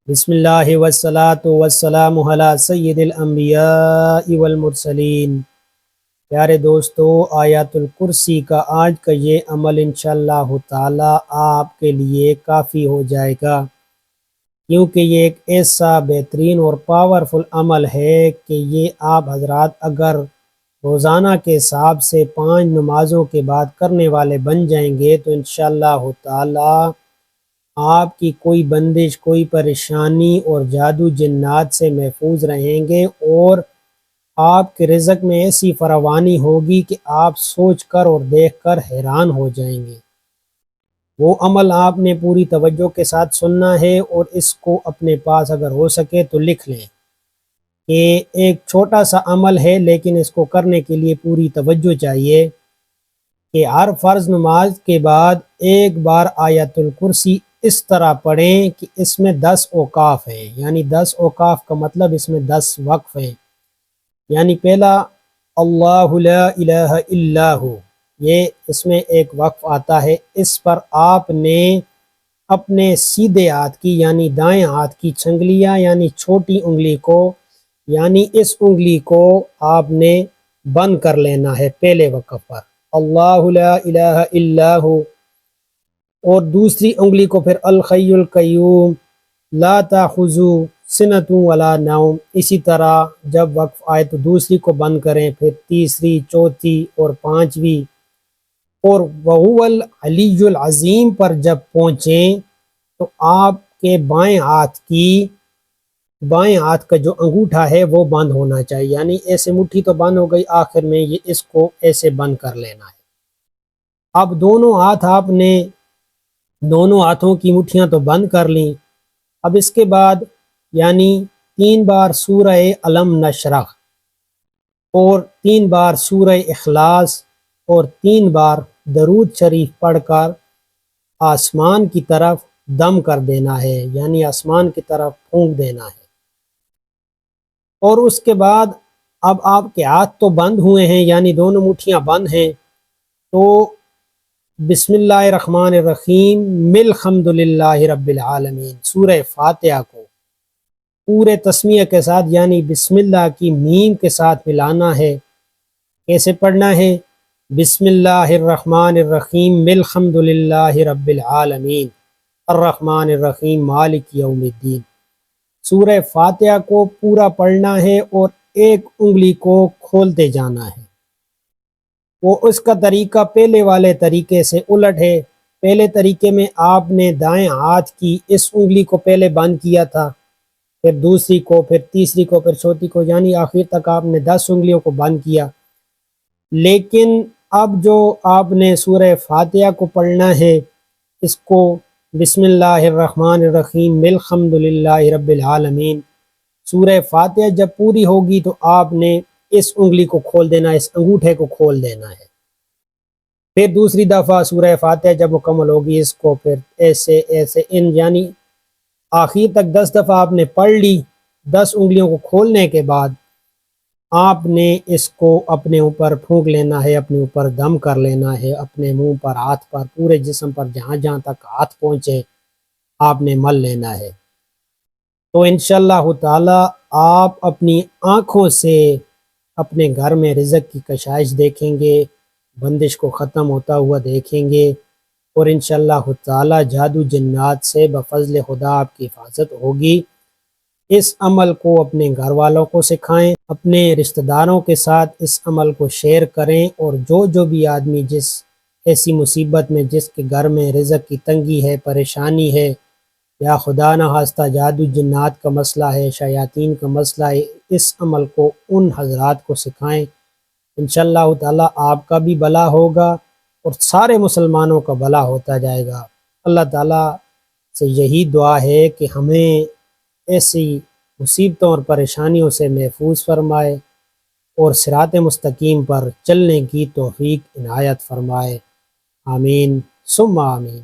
بسم اللہ والصلاة والسلام علی سید الانبیاء والمرسلین۔ پیارے دوستو، آیات الکرسی کا آج کا یہ عمل انشاءاللہ تعالی آپ کے لیے کافی ہو جائے گا، کیونکہ یہ ایک ایسا بہترین اور پاورفل عمل ہے کہ یہ آپ حضرات اگر روزانہ کے حساب سے 5 نمازوں کے بعد کرنے والے بن جائیں گے تو انشاءاللہ تعالی آپ کی کوئی بندش، کوئی پریشانی اور جادو جنات سے محفوظ رہیں گے، اور آپ کے رزق میں ایسی فراوانی ہوگی کہ آپ سوچ کر اور دیکھ کر حیران ہو جائیں گے۔ وہ عمل آپ نے پوری توجہ کے ساتھ سننا ہے، اور اس کو اپنے پاس اگر ہو سکے تو لکھ لیں کہ ایک چھوٹا سا عمل ہے، لیکن اس کو کرنے کے لیے پوری توجہ چاہیے کہ ہر فرض نماز کے بعد ایک بار آیت الکرسی اس طرح پڑھیں کہ اس میں 10 اوقاف ہیں، یعنی 10 اوقاف کا مطلب اس میں 10 وقف ہیں۔ یعنی پہلا اللہ لا الہ الا ہو، یہ اس میں ایک وقف آتا ہے، اس پر آپ نے اپنے سیدھے ہاتھ کی یعنی دائیں ہاتھ کی چھنگلیاں یعنی چھوٹی انگلی کو، یعنی اس انگلی کو آپ نے بند کر لینا ہے پہلے وقف پر، اللہ لا الہ الا ہو، اور دوسری انگلی کو پھر الحی القیوم لا تاخذو سنۃ ولا نوم، اسی طرح جب وقف آئے تو دوسری کو بند کریں، پھر تیسری، چوتھی اور پانچویں، اور وہو العلی العظیم پر جب پہنچیں تو آپ کے بائیں ہاتھ کا جو انگوٹھا ہے وہ بند ہونا چاہیے، یعنی ایسے مٹھی تو بند ہو گئی، آخر میں یہ اس کو ایسے بند کر لینا ہے۔ اب دونوں ہاتھ آپ نے دونوں ہاتھوں کی مٹھیاں تو بند کر لیں، اب اس کے بعد یعنی 3 بار سورہ علم نشرح اور 3 بار سورہ اخلاص اور 3 بار درود شریف پڑھ کر آسمان کی طرف دم کر دینا ہے، یعنی آسمان کی طرف پھونک دینا ہے۔ اور اس کے بعد اب آپ کے ہاتھ تو بند ہوئے ہیں، یعنی دونوں مٹھیاں بند ہیں، تو بسم اللہ الرحمن الرحیم مل حمد للہ رب العالمین سورہ فاتحہ کو پورے تسمیہ کے ساتھ یعنی بسم اللہ کی میم کے ساتھ ملانا ہے۔ کیسے پڑھنا ہے؟ بسم اللہ الرحمن الرحیم مل حمد للہ رب العالمین الرحمن الرحیم مالک یوم الدین۔ سورہ فاتحہ کو پورا پڑھنا ہے اور ایک انگلی کو کھولتے جانا ہے۔ وہ اس کا طریقہ پہلے والے طریقے سے الٹ ہے۔ پہلے طریقے میں آپ نے دائیں ہاتھ کی اس انگلی کو پہلے بند کیا تھا، پھر دوسری کو، پھر تیسری کو، پھر چوتھی کو، یعنی آخر تک آپ نے 10 انگلیوں کو بند کیا۔ لیکن اب جو آپ نے سورہ فاتحہ کو پڑھنا ہے، اس کو بسم اللہ الرحمن الرحیم مل حمد للہ رب العالمین، سورہ فاتحہ جب پوری ہوگی تو آپ نے اس انگلی کو کھول دینا، اس انگوٹھے کو کھول دینا ہے۔ پھر دوسری دفعہ سورہ فاتحہ جب مکمل ہوگی، اس کو پھر ایسے یعنی آخر تک 10 دفعہ آپ نے پڑھ لی۔ 10 انگلیوں کو کھولنے کے بعد آپ نے اس کو اپنے اوپر پھونک لینا ہے، اپنے اوپر دم کر لینا ہے، اپنے منہ پر، ہاتھ پر، پورے جسم پر جہاں جہاں تک ہاتھ پہنچے آپ نے مل لینا ہے۔ تو انشاءاللہ تعالی آپ اپنی آنکھوں سے اپنے گھر میں رزق کی کشائش دیکھیں گے، بندش کو ختم ہوتا ہوا دیکھیں گے، اور انشاءاللہ تعالی جادو جنات سے بفضل خدا آپ کی حفاظت ہوگی۔ اس عمل کو اپنے گھر والوں کو سکھائیں، اپنے رشتہ داروں کے ساتھ اس عمل کو شیئر کریں، اور جو بھی آدمی جس ایسی مصیبت میں، جس کے گھر میں رزق کی تنگی ہے، پریشانی ہے، یا خدا نہ خواستہ جادو جنات کا مسئلہ ہے، شیاطین کا مسئلہ ہے، اس عمل کو ان حضرات کو سکھائیں۔ انشاءاللہ تعالی آپ کا بھی بھلا ہوگا اور سارے مسلمانوں کا بھلا ہوتا جائے گا۔ اللہ تعالیٰ سے یہی دعا ہے کہ ہمیں ایسی مصیبتوں اور پریشانیوں سے محفوظ فرمائے اور صراط مستقیم پر چلنے کی توفیق عنایت فرمائے۔ آمین ثم آمین۔